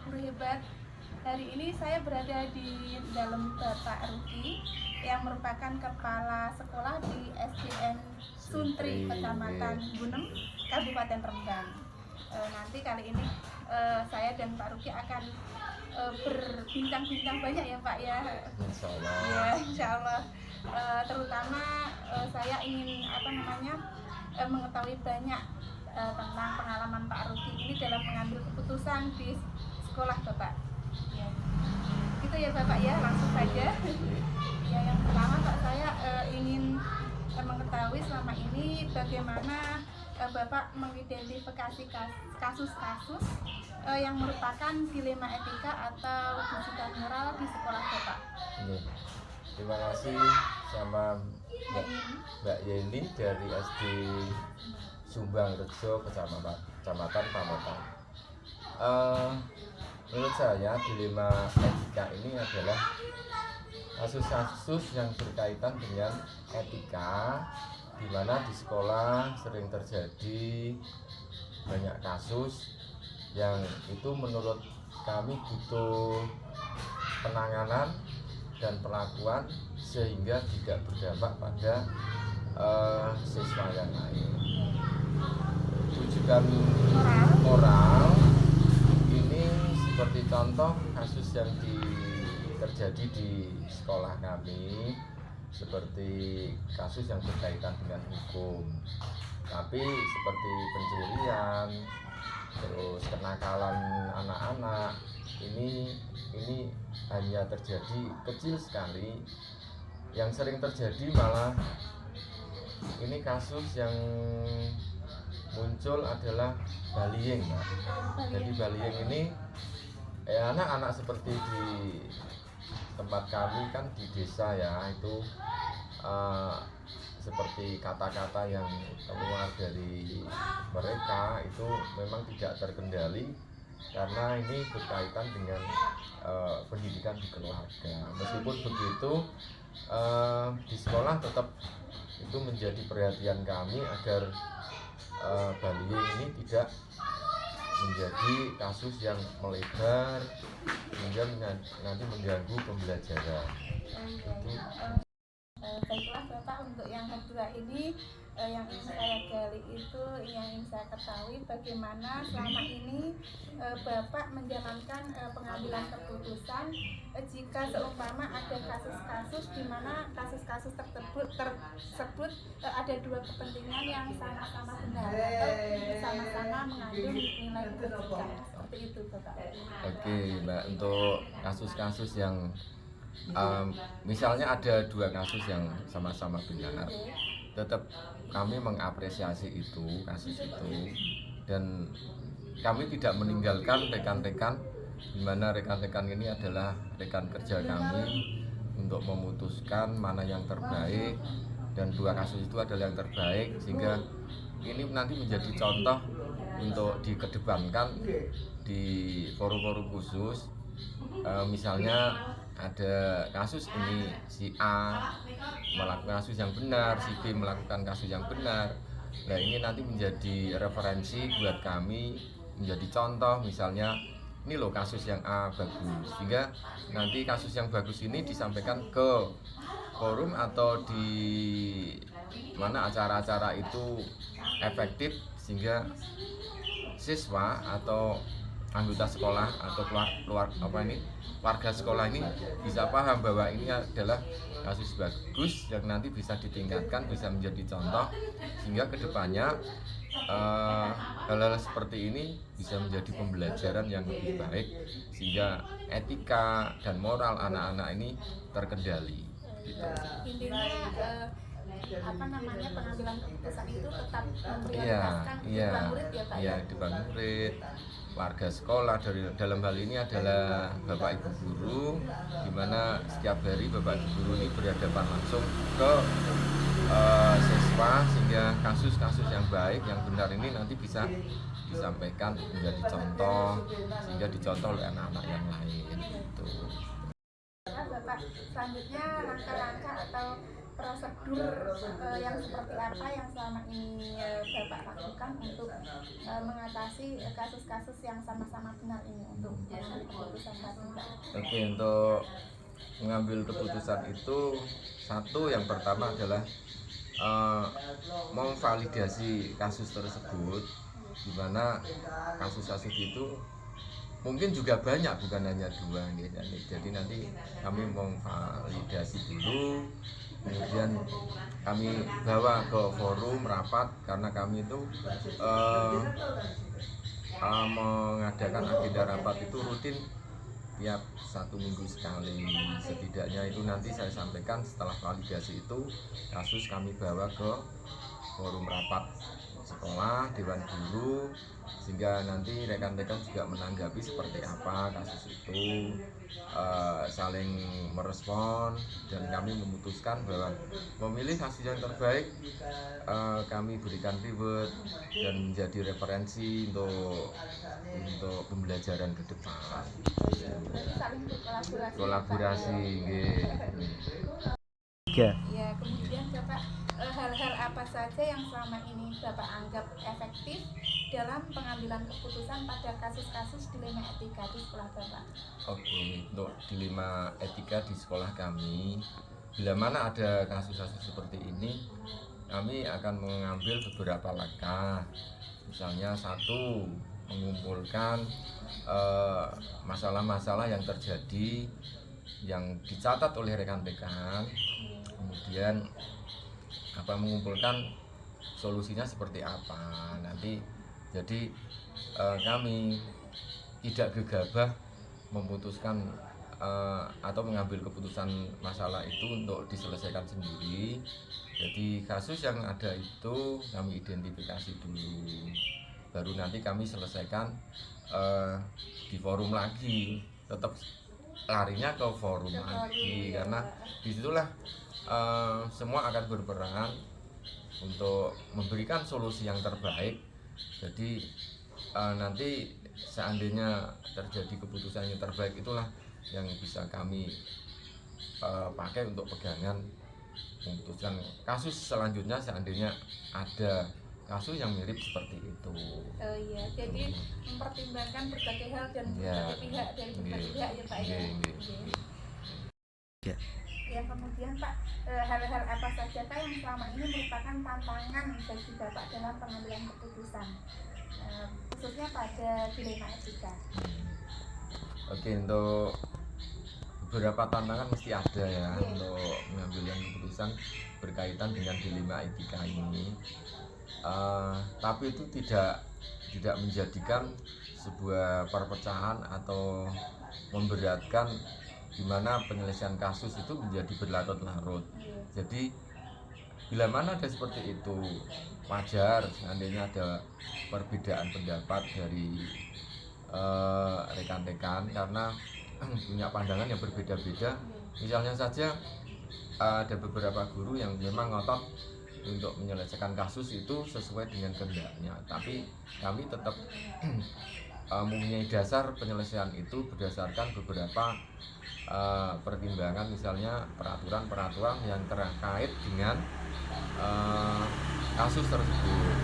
guru hebat. Hari ini saya berada di dalam Bapak Ruki yang merupakan kepala sekolah di SDN Suntri, Kecamatan Gunem, Kabupaten Rembang. Nanti kali ini saya dan Pak Ruki akan berbincang-bincang banyak ya Pak ya. Insyaallah. Ya, insyaallah. Terutama saya ingin mengetahui banyak tentang pengalaman Pak Ruki ini dalam mengambil keputusan di sekolah Bapak. Ya. Gitu ya Bapak ya, langsung saja. Ya, yang pertama Pak, saya ingin mengetahui selama ini bagaimana Bapak mengidentifikasi kasus-kasus yang merupakan dilema etika atau bisikan moral di sekolah Bapak. Terima kasih sama Mbak Yeni dari SD Sumbang Rejo, Kecamatan Pamotan. Menurut saya dilema etika ini adalah kasus-kasus yang berkaitan dengan etika, di mana di sekolah sering terjadi banyak kasus yang itu menurut kami butuh penanganan dan perlakuan sehingga tidak berdampak pada siswa yang lain. Rujukan moral ini seperti contoh kasus yang terjadi di sekolah kami, seperti kasus yang berkaitan dengan hukum, tapi seperti pencurian, terus kenakalan anak-anak ini hanya terjadi kecil sekali. Yang sering terjadi malah ini kasus yang muncul adalah bullying, Mbak. Jadi bullying ini anak-anak seperti di tempat kami kan di desa ya, itu seperti kata-kata yang keluar dari mereka itu memang tidak terkendali karena ini berkaitan dengan pendidikan di keluarga. Meskipun begitu, di sekolah tetap itu menjadi perhatian kami agar bullying ini tidak menjadi kasus yang melebar hingga nanti mengganggu pembelajaran. Baiklah Bapak, untuk yang kedua ini yang ingin saya gali itu yang ingin saya ketahui bagaimana selama ini Bapak menjalankan pengambilan keputusan jika seumpama ada kasus-kasus di mana kasus-kasus tersebut ada dua kepentingan yang sama-sama benar atau sama-sama mengandung nilai kebaikan, seperti itu Bapak. Oke Mbak, untuk kasus-kasus yang misalnya ada dua kasus yang sama-sama benar, tetap kami mengapresiasi kasus itu, dan kami tidak meninggalkan rekan-rekan, di mana rekan-rekan ini adalah rekan kerja kami untuk memutuskan mana yang terbaik, dan dua kasus itu adalah yang terbaik, sehingga ini nanti menjadi contoh untuk dikedepankan di forum-forum khusus. Misalnya ada kasus ini si A melakukan kasus yang benar, si B melakukan kasus yang benar. Nah, ini nanti menjadi referensi buat kami, menjadi contoh. Misalnya ini loh kasus yang A bagus, sehingga nanti kasus yang bagus ini disampaikan ke forum atau di mana acara-acara itu efektif, sehingga siswa atau anggota sekolah atau warga sekolah ini bisa paham bahwa ini adalah kasus bagus yang nanti bisa ditingkatkan, bisa menjadi contoh, sehingga kedepannya hal-hal seperti ini bisa menjadi pembelajaran yang lebih baik, sehingga etika dan moral anak-anak ini terkendali. Gitu. Intinya pengambilan keputusan itu tetap memprioritaskan di murid ya Pak? Iya, di murid, warga sekolah. Dalam hal ini adalah Bapak Ibu guru, di mana setiap hari Bapak Ibu guru ini berhadapan langsung ke siswa, sehingga kasus-kasus yang baik, yang benar ini nanti bisa disampaikan menjadi contoh, sehingga dicontoh oleh anak-anak yang lain. Gitu. Bapak, selanjutnya langkah-langkah atau prosedur yang seperti apa yang selama ini Bapak lakukan untuk mengatasi kasus-kasus yang sama-sama benar ini untuk mengambil keputusan tadi, Pak? Oke, untuk mengambil keputusan itu satu yang pertama adalah memvalidasi kasus tersebut, di mana kasus-kasus itu mungkin juga banyak, bukan hanya dua gitu. Jadi nanti kami memvalidasi dulu, kemudian kami bawa ke forum rapat, karena kami itu mengadakan agenda rapat itu rutin tiap 1 minggu sekali. Setidaknya itu nanti saya sampaikan setelah validasi itu kasus kami bawa ke forum rapat sekolah, dewan guru, sehingga nanti rekan-rekan juga menanggapi seperti apa kasus itu, saling merespon, dan kami memutuskan bahwa memilih kasus yang terbaik kami berikan reward dan menjadi referensi untuk pembelajaran ke depan. Saling berkolaborasi. Kolaborasi, Ya, kemudian Bapak, hal-hal apa saja yang selama ini Bapak anggap efektif dalam pengambilan keputusan pada kasus-kasus dilema etika di sekolah Bapak? Oke, untuk dilema etika di sekolah kami, bila mana ada kasus-kasus seperti ini, kami akan mengambil beberapa langkah. Misalnya satu, mengumpulkan masalah-masalah yang terjadi yang dicatat oleh rekan-rekan, kemudian mengumpulkan solusinya seperti apa nanti. Jadi kami tidak gegabah memutuskan atau mengambil keputusan masalah itu untuk diselesaikan sendiri. Jadi kasus yang ada itu kami identifikasi dulu, baru nanti kami selesaikan di forum lagi. Tetap larinya ke forum lagi, karena disitulah semua akan berperan untuk memberikan solusi yang terbaik. Jadi nanti seandainya terjadi keputusan yang terbaik, itulah yang bisa kami pakai untuk pegangan memutuskan kasus selanjutnya seandainya ada kasus yang mirip seperti itu. Oh iya, jadi mempertimbangkan berbagai hal dan berbagai pihak dari berbagai pihak ya Pak ya. Ya, kemudian Pak, hal-hal apa saja Pak yang selama ini merupakan tantangan bagi Bapak dalam pengambilan keputusan, khususnya pada dilema etika? Oke, untuk beberapa tantangan mesti ada ya untuk mengambil keputusan berkaitan dengan dilema etika ini. Tapi itu tidak menjadikan sebuah perpecahan atau memberatkan, di mana penyelesaian kasus itu menjadi berlarut-larut. Jadi bila mana ada seperti itu, wajar seandainya ada perbedaan pendapat dari rekan-rekan, karena punya pandangan yang berbeda-beda. Misalnya saja ada beberapa guru yang memang ngotot untuk menyelesaikan kasus itu sesuai dengan kehendaknya, tapi kami tetap mempunyai dasar penyelesaian itu berdasarkan beberapa pertimbangan, misalnya peraturan-peraturan yang terkait dengan kasus tersebut,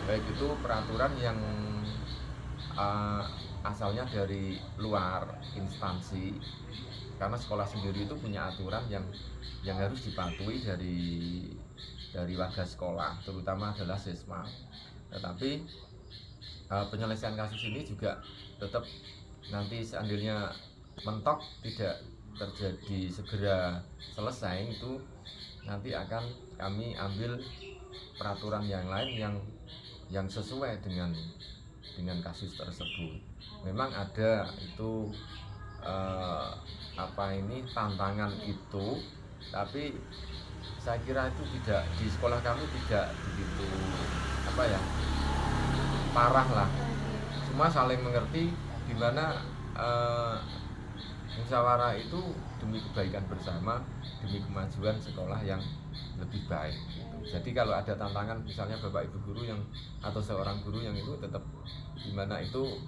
baik itu peraturan yang asalnya dari luar instansi, karena sekolah sendiri itu punya aturan yang harus dipatuhi dari warga sekolah, terutama adalah siswa. Tetapi penyelesaian kasus ini juga tetap nanti seandainya mentok tidak terjadi segera selesai, itu nanti akan kami ambil peraturan yang lain yang sesuai dengan kasus tersebut. Memang ada itu tantangan itu, tapi saya kira itu tidak, di sekolah kami tidak begitu parah lah. Cuma saling mengerti, di mana musyawarah itu demi kebaikan bersama, demi kemajuan sekolah yang lebih baik gitu. Jadi kalau ada tantangan, misalnya bapak ibu guru yang atau seorang guru yang itu tetap, di mana itu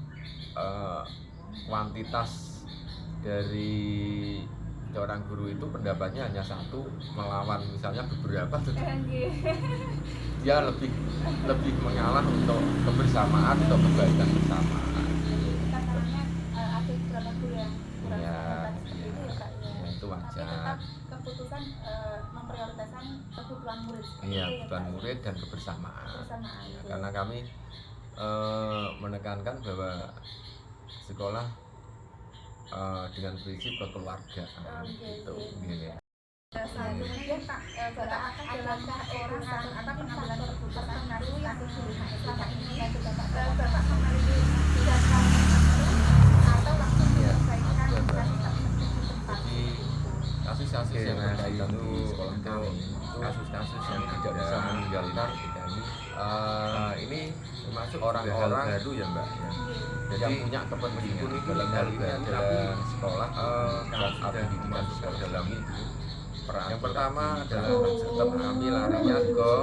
kuantitas dari seorang guru itu pendapatnya hanya satu melawan misalnya beberapa, dia lebih lebih mengalah untuk kebersamaan, untuk kebaikan bersama. Kan namanya ada beberapa guru yang kurang Iya, berpendapat seperti itu ya Kak ya. Ya, itu Tapi wajar. tetap keputusan memprioritaskan kebutuhan murid. Seperti Iya, itu ya, kebutuhan Kak, ya. murid dan kebersamaan. Kebersamaan, Ya, betul. karena kami menekankan bahwa sekolah dengan prinsip kekeluargaan gitu. Gini. Selanjutnya Pak, Bapak adakah orang atau pengambilan keputusan tertentu yang selama ini Bapak memiliki tindakan atau langsung menyelesaikan dan tidak menuju tempat. Jadi kasus-kasus yang berkaitan di sekolah kami itu kasus-kasus yang tidak bisa meninggalkan ini termasuk orang-orang baru ya Mbak ya. Jadi yang punya kepentingan dalam hal ini adalah sekolah dan pendidikan sekolah dalam itu. Yang pertama adalah tetap kami larinya ke itu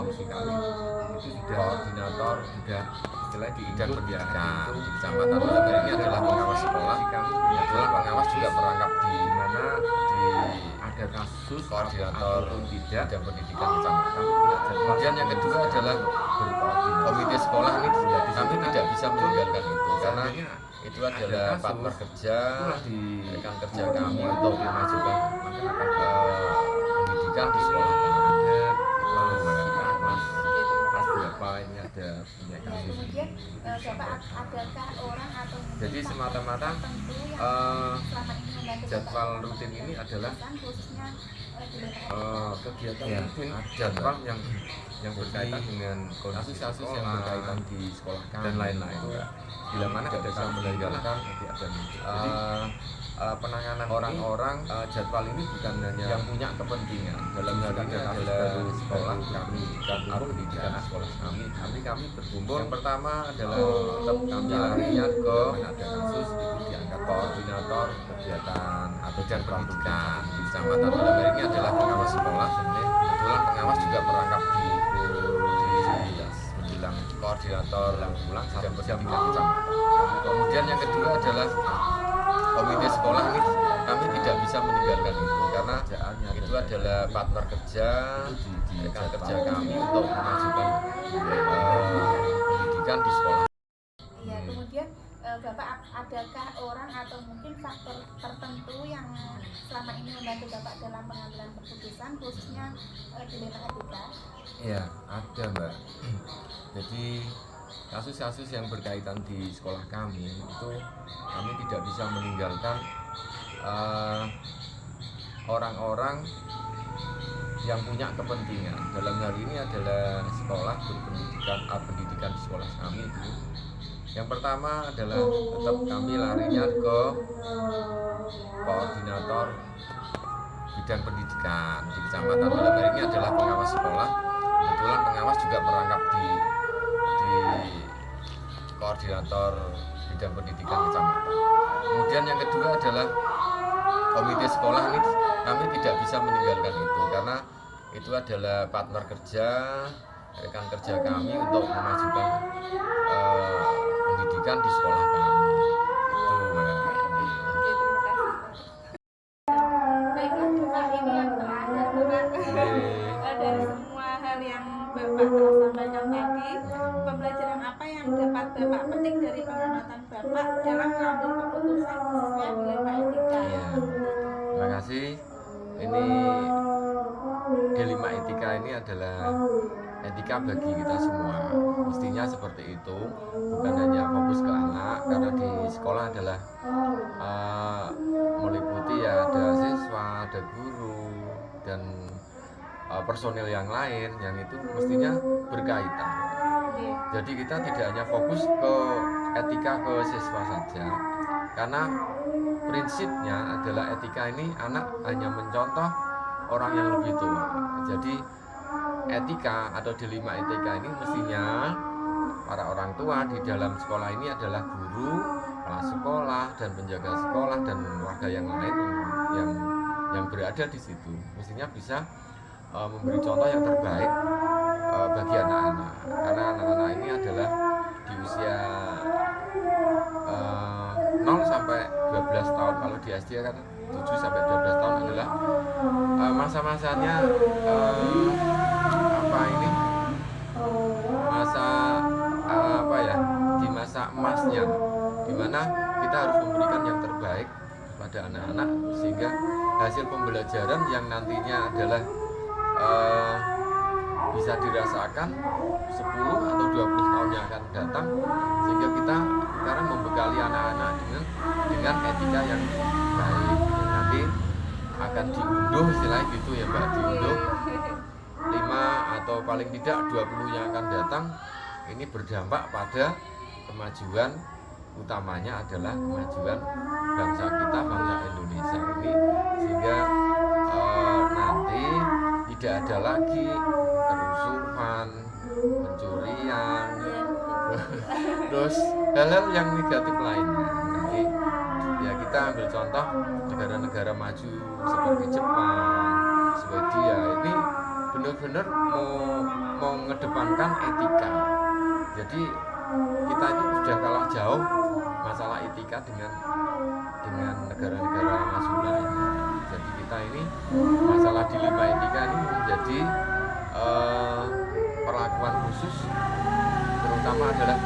sudah koordinator, sudah istilah di bidang pendidikan di kecamatan. Dalam hal ini adalah pengawas sekolah, adalah pengawas juga merangkap di mana di ada kasus koordinator tidak bidang pendidikan kecamatan. Kemudian yang kedua adalah komite sekolah ini kami tidak bisa meninggalkan itu karena itu adalah partner kerja rekan kerja kami untuk memajukan pendidikan di sekolah kami. Kelas berapa ini ada punya kasus. Kemudian Bapak adakah orang atau Jadi semata-mata tertentu yang selama ini membantu jadwal rutin ini adalah khususnya kegiatan rutin jadwal yang berkaitan dengan kasus-kasus yang berkaitan di sekolah kami dan lain-lain. Bila mana ada bisa meninggalkan nanti ada jadi penanganan orang-orang jadwal ini bukan hanya yang punya kepentingan dalam hal ini adalah sekolah kami dan pendidikan sekolah kami berkumpul. Yang pertama adalah tetap kami larinya ke ada kasus itu diangkat koordinator kegiatan atau dan pendidikan di kecamatan. Dalam hal ini adalah pengawas sekolah. Kebetulan pengawas juga merangkap di menjelang koordinator pulang dan pendidikan kecamatan. Kemudian yang kedua adalah komite sekolah ini kami tidak bisa meninggalkan itu karena itu adalah partner kerja rekan kerja kami untuk memajukan pendidikan di sekolah. Iya, kemudian Bapak adakah orang atau mungkin faktor tertentu yang selama ini membantu Bapak dalam pengambilan keputusan khususnya dilema etika? Iya, ada Mbak. Jadi kasus-kasus yang berkaitan di sekolah kami itu kami tidak bisa meninggalkan orang-orang yang punya kepentingan. Dalam hal ini adalah sekolah berpendidikan pendidikan di sekolah kami itu. Yang pertama adalah tetap kami larinya ke koordinator bidang pendidikan di kecamatan. Dalam hal ini adalah pengawas sekolah. Kebetulan pengawas juga merangkap di koordinator bidang pendidikan kecamatan. Kemudian yang kedua adalah komite sekolah ini kami tidak bisa meninggalkan itu karena itu adalah partner kerja rekan kerja kami untuk memajukan pendidikan di sekolah kami. Itu Mbak. Baiklah Bapak, ini yang terakhir Bapak. Dari semua hal yang Bapak telah sampaikan tadi, pembelajaran apa yang dapat Bapak petik dari pengamatan Bapak dalam mengambil keputusan khususnya dilema etika? Ya, terima kasih. Ini dilema etika ini adalah etika bagi kita semua. Mestinya seperti itu, bukan hanya fokus ke anak, karena di sekolah adalah meliputi ya ada siswa, ada guru, dan personil yang lain yang itu mestinya berkaitan. Jadi kita tidak hanya fokus ke etika ke siswa saja, karena prinsipnya adalah etika ini anak hanya mencontoh orang yang lebih tua. Jadi etika atau dilema etika ini mestinya para orang tua di dalam sekolah ini adalah guru, kepala sekolah, dan penjaga sekolah dan warga yang lain yang berada di situ. Mestinya bisa memberi contoh yang terbaik bagi anak-anak, karena anak-anak ini adalah di usia 0 sampai 12 tahun. Kalau di SD kan 7 sampai 12 tahun adalah masa-masanya apa ini masa apa ya, di masa emasnya, dimana kita harus memberikan yang terbaik pada anak-anak sehingga hasil pembelajaran yang nantinya adalah bisa dirasakan 10 atau 20 tahun yang akan datang, sehingga kita sekarang membekali anak-anak dengan etika yang baik yang nanti akan diunduh istilahnya gitu ya Mbak, diunduh 5 atau paling tidak 20 yang akan datang ini berdampak pada kemajuan, utamanya adalah kemajuan bangsa kita, bangsa Indonesia ini, sehingga nanti tidak ada lagi kerusuhan, pencurian, terus hal-hal yang negatif lainnya. Nanti ya kita ambil contoh negara-negara maju seperti Jepang, Swedia, ini benar-benar mau mengedepankan etika. Jadi kita itu sudah kalah jauh masalah etika dengan negara-negara maju lainnya. Jadi kita ini masalah dilema etika ini menjadi perlakuan khusus, terutama adalah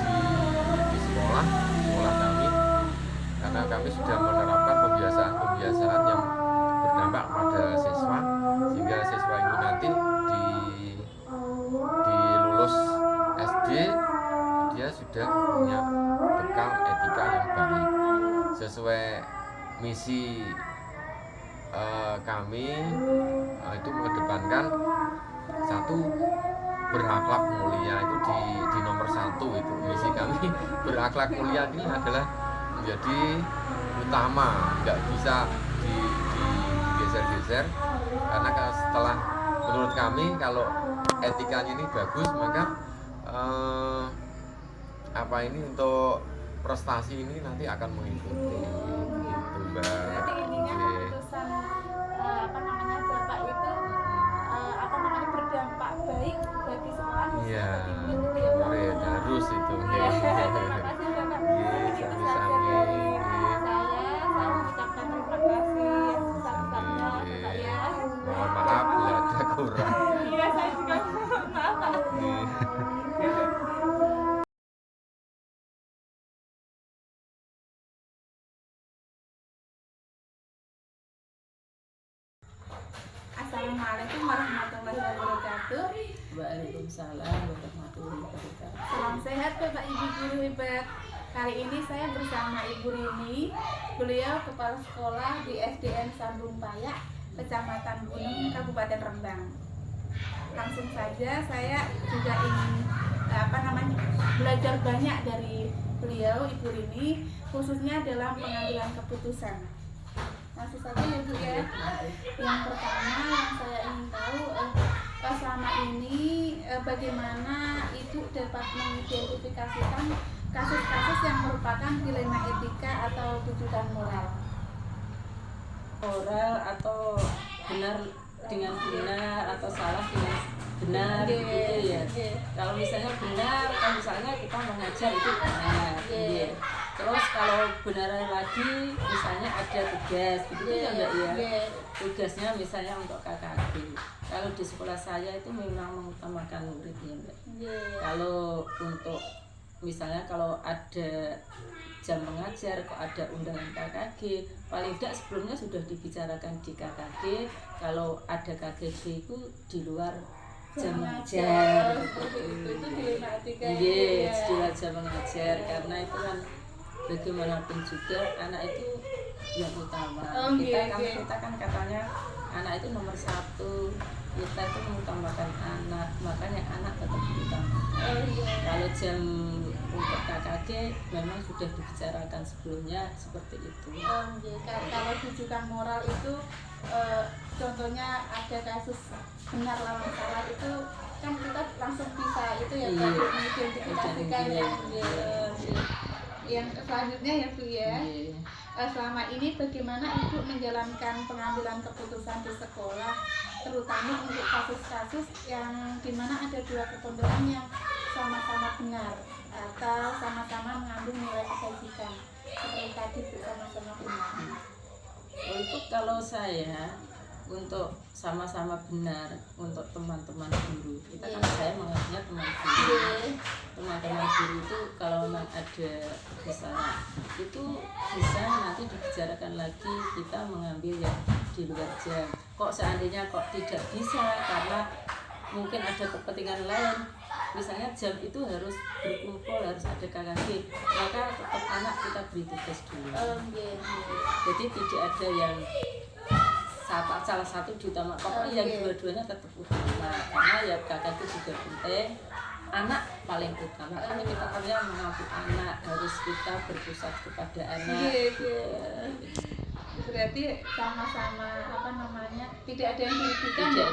di sekolah kami, karena kami sudah menerapkan pembiasaan yang berdampak pada siswa, sehingga siswa ini nanti di lulus SD dia sudah punya bekal etika yang baik sesuai misi kami, itu mengedepankan satu, berakhlak mulia. Itu di nomor 1 itu misi kami. Berakhlak mulia ini adalah menjadi utama, nggak bisa digeser-geser, karena setelah menurut kami kalau etikanya ini bagus, maka apa ini untuk prestasi ini nanti akan mengikuti gitu Mbak. Berarti ininya keputusan apa namanya Bapak itu apa namanya berdampak baik bagi sekolah. Iya, seperti itu ya, Pak. harus itu. Iya, terima kasih Bapak. Iya, Itu saja sami-sami. dari saya mengucapkan terima kasih yang sebesar-besarnya Bapak ya. Mohon maaf bila ada kurang. Iya, saya juga mohon maaf Pak. Assalamualaikum warahmatullahi wabarakatuh. Waalaikumsalam warahmatullahi wabarakatuh. Salam sehat Bapak Ibu guru hebat. Kali ini saya bersama Ibu Rini, beliau kepala sekolah di SDN Sambung Payak, Kecamatan Gunung, Kabupaten Rembang. Langsung saja saya juga ingin belajar banyak dari beliau Ibu Rini, khususnya dalam pengambilan keputusan. Langsung saja ya Bu ya. Yang pertama yang saya ingin tahu selama ini bagaimana Ibu dapat mengidentifikasikan kasus-kasus yang merupakan dilema etika atau tujuan moral. Moral atau benar dengan benar atau salah dengan benar gitu ya. Kalau misalnya benar, kalau misalnya kita mengajar itu benar. Terus kalau benar lagi misalnya ada tugas gitu ya Mbak ya. Tugasnya misalnya untuk KKB. Kalau di sekolah saya itu memang mengutamakan murid ya Mbak. Kalau untuk misalnya kalau ada jam mengajar, kok ada undangan KKG, paling tidak sebelumnya sudah dibicarakan di KKG. Kalau ada KGB itu di luar jam mengajar. Itu dilema etika. Iya, di luar jam mengajar, karena itu kan bagaimanapun juga anak itu yang utama. Kita kan katanya anak itu nomor 1. Kita itu mengutamakan anak, makanya anak tetap diutamakan. Kalau jam untuk KKG memang sudah dibicarakan sebelumnya seperti itu. Kalau tujuan moral itu contohnya ada kasus benar lawan salah itu kan kita langsung bisa itu ya Pak, mengidentifikasikan ya. Yang selanjutnya ya Bu ya. Selama ini bagaimana Ibu menjalankan pengambilan keputusan di sekolah, terutama untuk kasus-kasus yang dimana ada dua kebenaran yang sama-sama benar atau sama-sama mengandung nilai kebajikan, seperti tadi Bu, sama-sama benar. Itu kalau saya untuk sama-sama benar untuk teman-teman guru, kita kan saya menganggapnya teman guru. Teman-teman guru itu kalau memang ada misalnya itu bisa nanti dibicarakan lagi kita mengambil yang di luar jam. Kok seandainya kok tidak bisa karena mungkin ada kepentingan lain, misalnya jam itu harus berkumpul, harus ada KKG, maka tetap anak kita beri tugas dulu. Jadi tidak ada yang salah satu diutama, pokoknya yang dua-duanya tetap utama, karena ya KKG juga penting, anak paling utama, karena kita hanya mengaku anak, harus kita berpusat kepada anak. Berarti sama-sama apa namanya tidak ada yang dirugikan, tidak.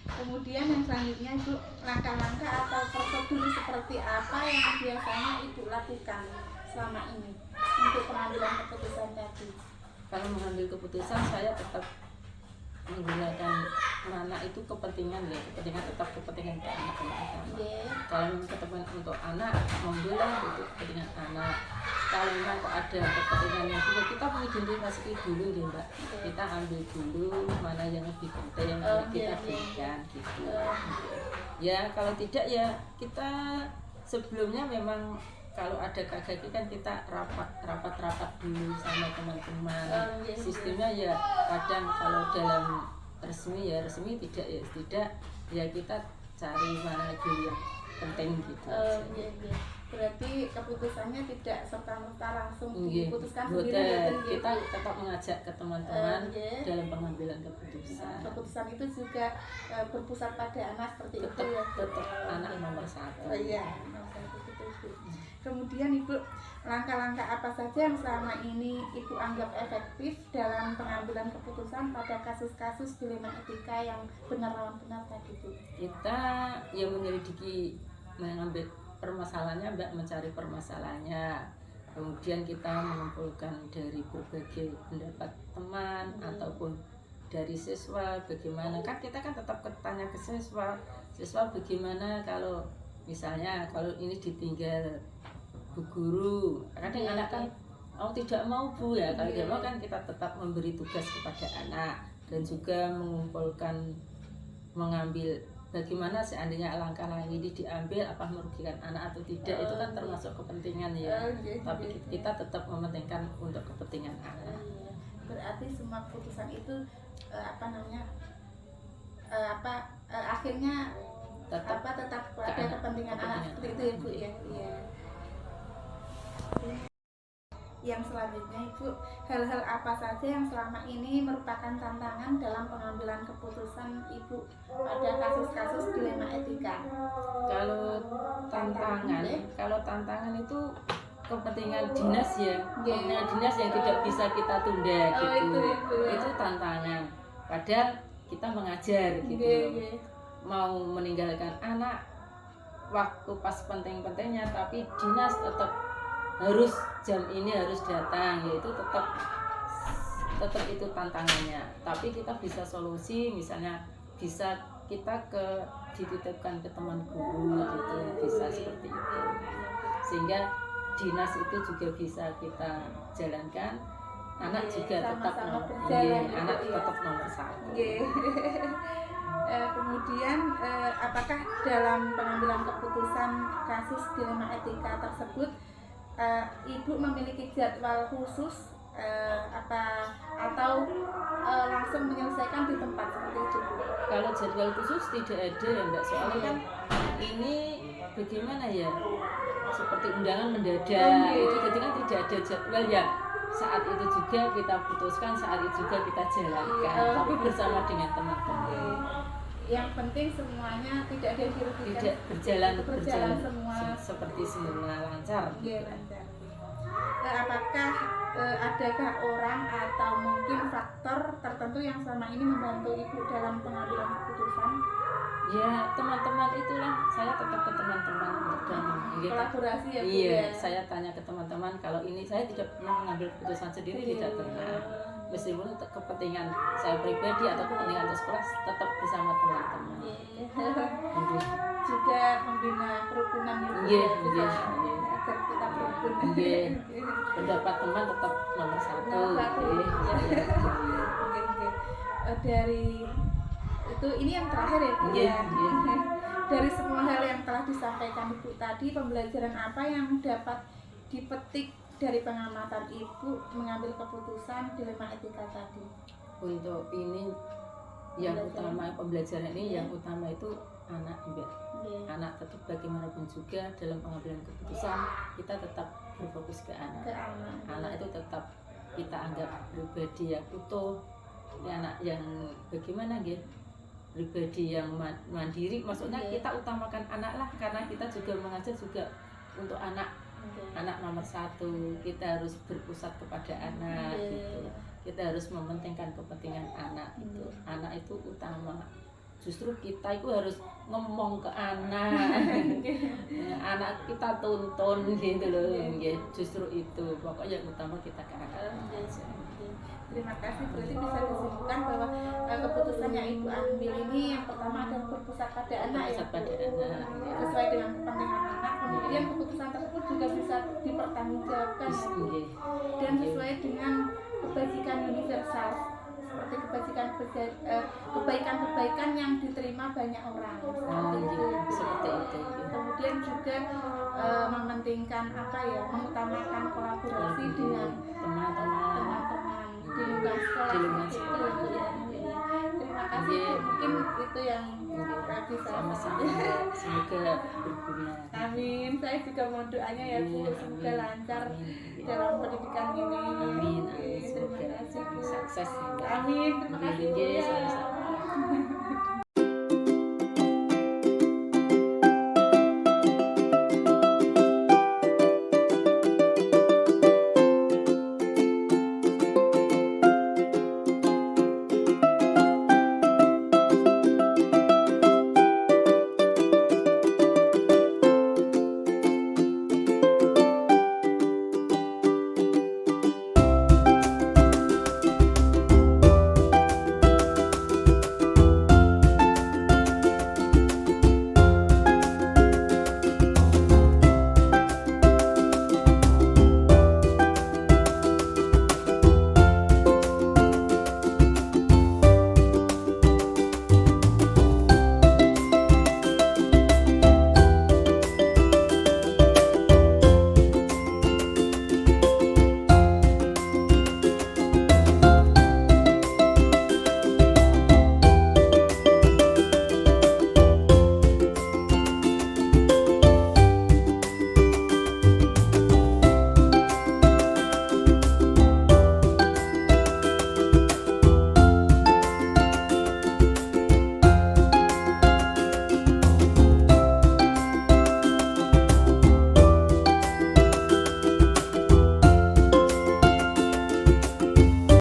Kemudian yang selanjutnya itu langkah-langkah atau prosedur seperti apa yang biasanya ibu lakukan selama ini untuk pengambilan keputusan tadi? Kalau mengambil keputusan saya tetap menggunakan anak itu kepentingan ya, tetap kepentingan ke anak teman-teman. Kalau memang kepentingan untuk anak, menggunakan untuk kepentingan anak. Kalau memang kok ada kepentingan yang juga, kita mengidentifikasi dulu ya Mbak. Kita ambil dulu mana yang lebih penting, kita berikan gitu. Ya kalau tidak ya kita sebelumnya memang kalau ada KKG kan kita rapat dulu sama teman-teman. Sistemnya ya kadang kalau dalam resmi ya resmi, tidak ya tidak, ya kita cari mana dulu yang penting gitu. Berarti keputusannya tidak serta-merta langsung diputuskan sendiri. Gitu. Kita tetap mengajak ke teman-teman dalam pengambilan keputusan. Keputusan itu juga berpusat pada anak seperti tetap, itu ya. Tetap anak nomor satu. Kemudian Ibu, langkah-langkah apa saja yang selama ini Ibu anggap efektif dalam pengambilan keputusan pada kasus-kasus dilema etika yang benar lawan benar tadi Bu? Kita yang menyelidiki, mengambil permasalahannya, Mbak, mencari permasalahannya. Kemudian kita mengumpulkan dari berbagai pendapat teman ataupun dari siswa bagaimana. Kan kita kan tetap bertanya ke siswa bagaimana kalau misalnya kalau ini ditinggal Bu Guru, kadang anak kan tidak mau Bu ya, kalau tidak mau kan kita tetap memberi tugas kepada anak dan juga mengumpulkan, mengambil bagaimana seandainya langkah-langkah ini diambil apa merugikan anak atau tidak, itu kan termasuk kepentingan ya. Tapi kita tetap mementingkan untuk kepentingan anak. Berarti semua keputusan itu akhirnya tetap ada kepentingan anak seperti itu ya Bu ya. Yang selanjutnya Ibu, hal-hal apa saja yang selama ini merupakan tantangan dalam pengambilan keputusan Ibu pada kasus-kasus dilema etika? Kalau tantangan itu kepentingan dinas ya, kepentingan dinas yang tidak bisa kita tunda gitu. Itu tantangan. Padahal kita mengajar gitu. Mau meninggalkan anak waktu pas penting-pentingnya, tapi dinas tetap harus jam ini harus datang, yaitu tetap itu tantangannya. Tapi kita bisa solusi, misalnya bisa kita dititipkan ke teman guru gitu, bisa seperti itu, sehingga dinas itu juga bisa kita jalankan, anak juga tetap nomor satu. Kemudian apakah dalam pengambilan keputusan kasus dilema etika tersebut Ibu memiliki jadwal khusus atau langsung menyelesaikan di tempat seperti itu? Kalau jadwal khusus tidak ada ya Mbak, soalnya kan ini bagaimana ya, seperti undangan mendadak itu, jadi kan tidak ada jadwal ya. Saat itu juga kita putuskan, saat itu juga kita jalankan, tapi bersama dengan teman-teman. Yang penting semuanya tidak ada yang dirugikan, tidak berjalan semua seperti semula lancar. Lancar. Apakah adakah orang atau mungkin faktor tertentu yang selama ini membantu Ibu dalam pengambilan keputusan? Ya teman-teman itulah, saya tetap ke teman-teman dan kolaborasi ya Bu. Iya, saya tanya ke teman-teman, kalau ini saya tidak pernah mengambil keputusan sendiri, tidak pernah. meskipun untuk kepentingan saya pribadi atau kepentingan untuk sekolah tetap bersama teman-teman. Nggih. Juga membina kerukunan itu Nggih, ya, bisa nggih. agar kita berukun. Nggih. Pendapat teman tetap nomor satu. Nomor satu. Nggih. Oke, oke. Dari itu ini yang terakhir ya Bu Nggih, ya. nggih. Dari semua hal yang telah disampaikan Ibu tadi, pembelajaran apa yang dapat dipetik dari pengamatan Ibu mengambil keputusan dilema etika tadi? Untuk ini yang utama pembelajaran ini yang utama itu anak, Mbak. Nggih. Anak tetap bagaimanapun juga dalam pengambilan keputusan kita tetap berfokus ke anak. Ke anak. Anak itu tetap kita anggap pribadi yang utuh. Ini anak yang bagaimana gitu? Pribadi yang mandiri, maksudnya Nggih. kita utamakan anak lah, karena kita juga mengajar juga untuk anak. Nggih. Anak nomor satu, kita harus berpusat kepada anak Nggih. gitu. Kita harus mementingkan kepentingan anak itu. Anak itu utama. Justru kita itu harus ngomong ke anak. Anak kita tuntun gitu loh. Ya, justru itu. Pokoknya yang utama kita ke anak. Terima kasih. Berarti bisa disimpulkan bahwa keputusan yang Ibu ambil ini yang pertama adalah berpusat pada anak ya, Pusat pada Bu. anak. Sesuai dengan kepentingan anak. Kemudian keputusan tersebut juga bisa dipertanggungjawabkan ya, Bu. Nggih. Dan sesuai dengan kebajikan universal seperti kebaikan-kebaikan yang diterima banyak orang seperti itu ya, Bu. Seperti itu. Kemudian juga mementingkan apa ya, mengutamakan kolaborasi dengan Teman-teman. teman-teman di lingkungan sekolah Di lingkungan seperti sekolah, itu. iya. Terima kasih Bu. Iya. Mungkin itu yang bisa Sama-sama. Semoga berguna. Amin. Saya juga mau doanya ya Bu, Iya, semoga amin. lancar Amin. dalam pendidikan ini. Amin. Oke, Amin. Semoga terima kasih Bu. sukses. Amin. Terima kasih Bu. Nggih, Ya. sama-sama.